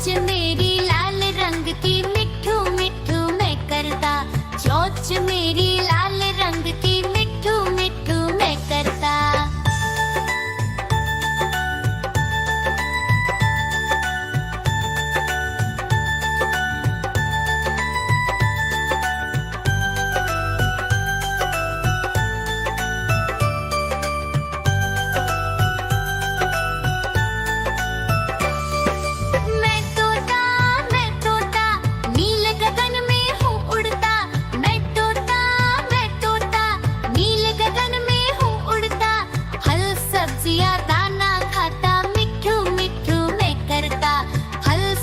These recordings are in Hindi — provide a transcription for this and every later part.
चोच मेरी लाल रंग की मिठू मिठू मैं करता, चोच मेरी लाल रंग की मिठू मिठू मैं करता।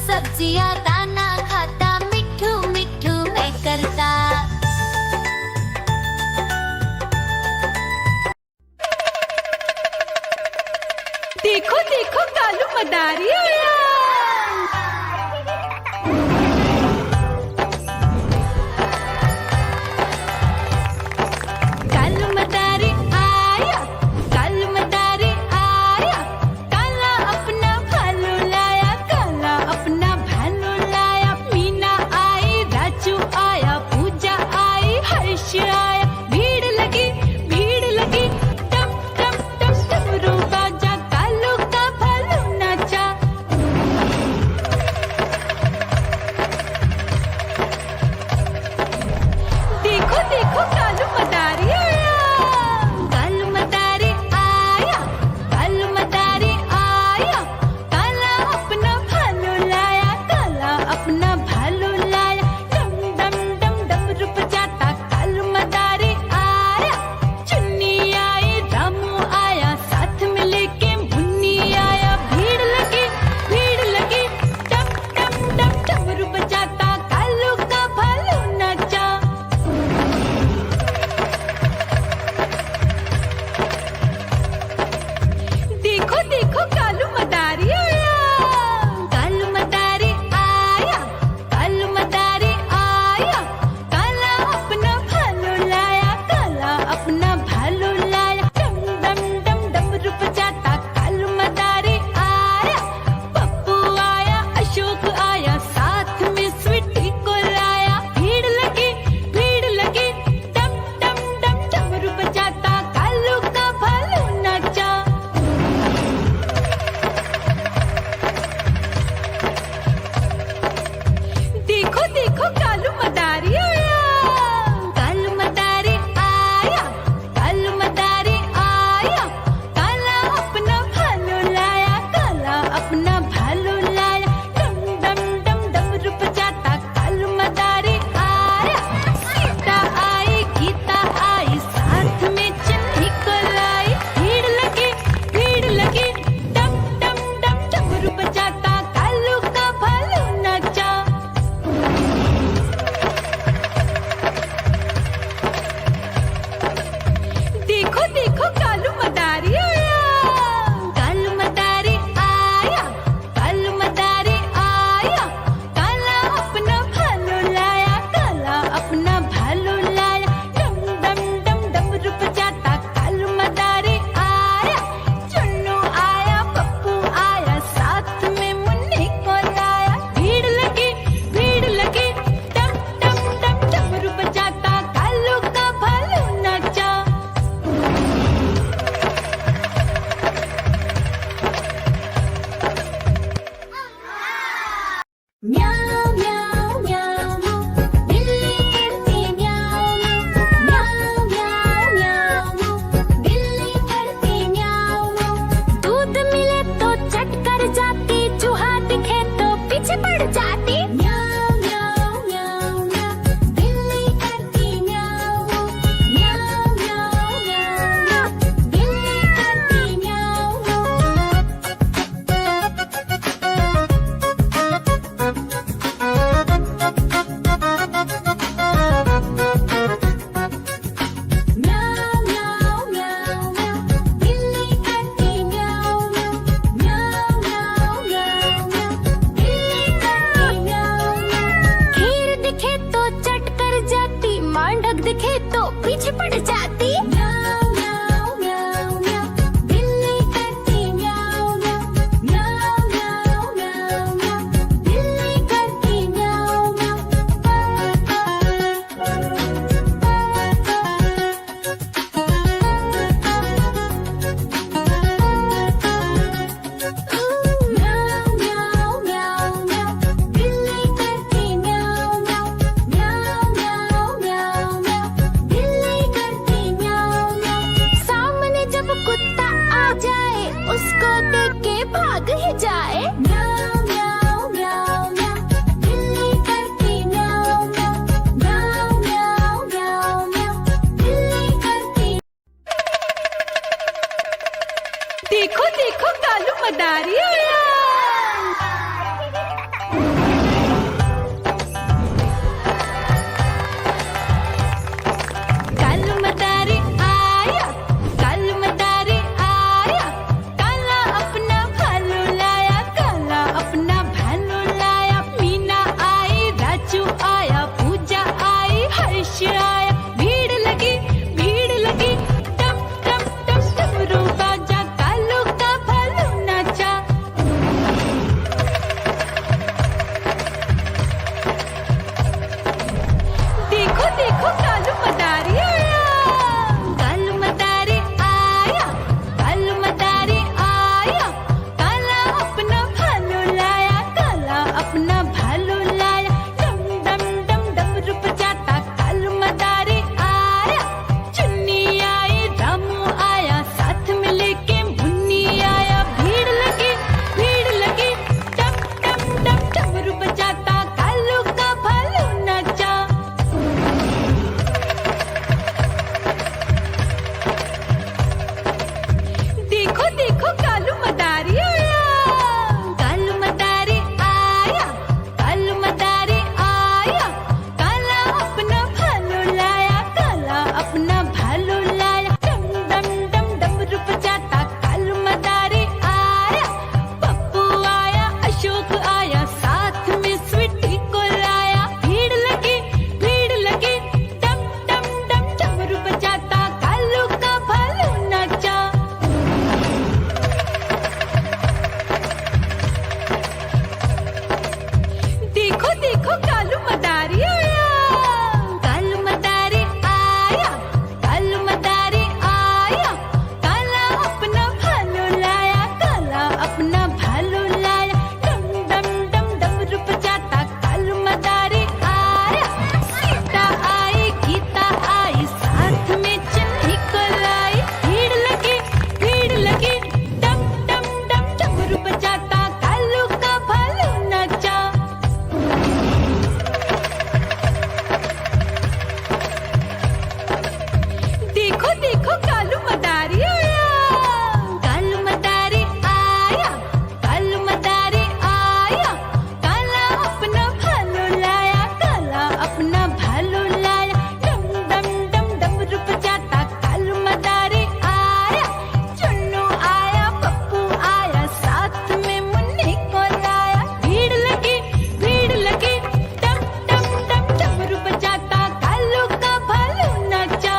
सब्जियां दाना खाता मिठू मिठू मैं करता। देखो देखो कालू मदारी आया। कालू मदारी आया, कालू मदारी आया, काला अपना भालू लाया, काला अपना भालू लाया। मीना आई, राजू आया, पूजा आई, हर्ष आया। भीड़ लगी टम टम टम डमरू बाजा, कालू का भालू नाचा। देखो देखो कालू मदारी आया। कालू मदारी आया, कालू मदारी आया, काला अपना भालू लाया, काला अपना भालू लाया। डम डम डम डमरू बजाता कालू मदारी आया। चुन्नी आई, रामू आया, साथ में लेके मुन्नी आया। भीड़ लगी टम टम टम डमरू बजाता कालू का भालू नाचा। देखो देखो कालू मदारी आया। कालू मदारी आया, कालू मदारी आया, काला अपना भालू लाया, काला अपना भालू लाया। डम डम डम डमरू बजाता कालू मदारी आया। पप्पू आया, अशोक आया, साथ में स्वीटी को लाया। भीड़ लगी टम टम टम डमरू बजाता कालू का भालू नाचा। देखो देखो कालू मदारी आया। कालू मदारी आया, कालू मदारी आया, काला अपना भालू लाया, काला अपना भालू लाया। डम डम डम डमरू बजाता कालू मदारी आया। सीता आई, गीता आई, साथ में चिन्नी को लाई। भीड़ लगी टम टम टम डमरू बजाता कालू का भालू नाचा। देखो देखो कालू मदारी आया। कालू मदारी आया, कालू मदारी आया, काला अपना भालू लाया, काला अपना भालू लाया। डम डम डम डमरू बजाता कालू मदारी आया। चुन्नू आया, पप्पू आया, साथ में मुन्नी को लाया। भीड़ लगी टम टम टम डमरू बजाता कालू का भालू नाचा। म्याऊ म्याऊ म्याऊ, बिल्ली करती म्याऊ म्याऊ म्याऊ म्याऊ, बिल्ली करती म्याऊ। दूध मिले तो चट कर जाती, चूहा दिखे तो पीछे पड़ जाती। म्याऊ म्याऊ म्याऊ म्याऊ, बिल्ली करती म्याऊ म्याऊ म्याऊ म्याऊ, बिल्ली करती म्याऊ। देखो देखो कालू मदारी आया, कालू मदारी आया, कालू मदारी आया, काला अपना भालू लाया, काला अपना भालू लाया, डम डम डम डमरू बजाता कालू मदारी आया। सीता आई गीता आई साथ में चन्नी को लाई, भीड़ लगी डम डम डम डमरू बजाता कालू का भालू नाचा। देखो देखो कालू मदारी आया, कालू मदारी आया, कालू मदारी आया, काला अपना भालू लाया, काला अपना भालू लाया, डम डम डम डमरू बजाता कालू मदारी आया। चुन्नू आया पप्पू आया साथ में मुन्नी को लाया, भीड़ लगी डम डम डम डमरू बजाता कालू का भालू नाचा।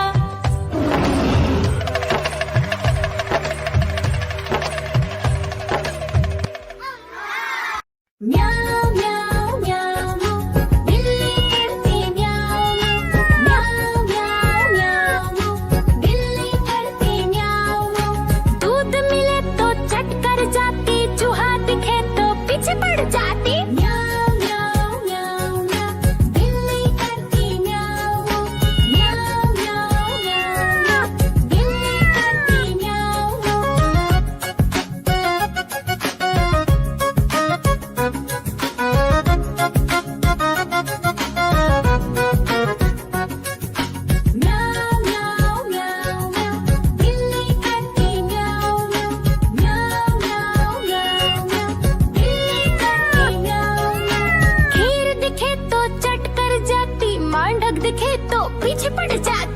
म्याऊ म्याऊ म्याऊ बिल्ली करती म्याऊ म्याऊ म्याऊ म्याऊ बिल्ली करती म्याऊ। दूध मिले तो चट कर जाती, चूहा दिखे तो पीछे पड़ जाती। म्याऊ म्याऊ म्याऊ म्याऊ बिल्ली करती म्याऊ म्याऊ म्याऊ म्याऊ बिल्ली करती म्याऊ। म्याऊ म्याऊ म्याऊ म्याऊ बिल्ली करती म्याऊ म्याऊ म्याऊ म्याऊ म्याऊ बिल्ली करती म्याऊ। खीर दिखे तो चट कर जाती, मांडक दिखे तो पीछे पड़ जाती।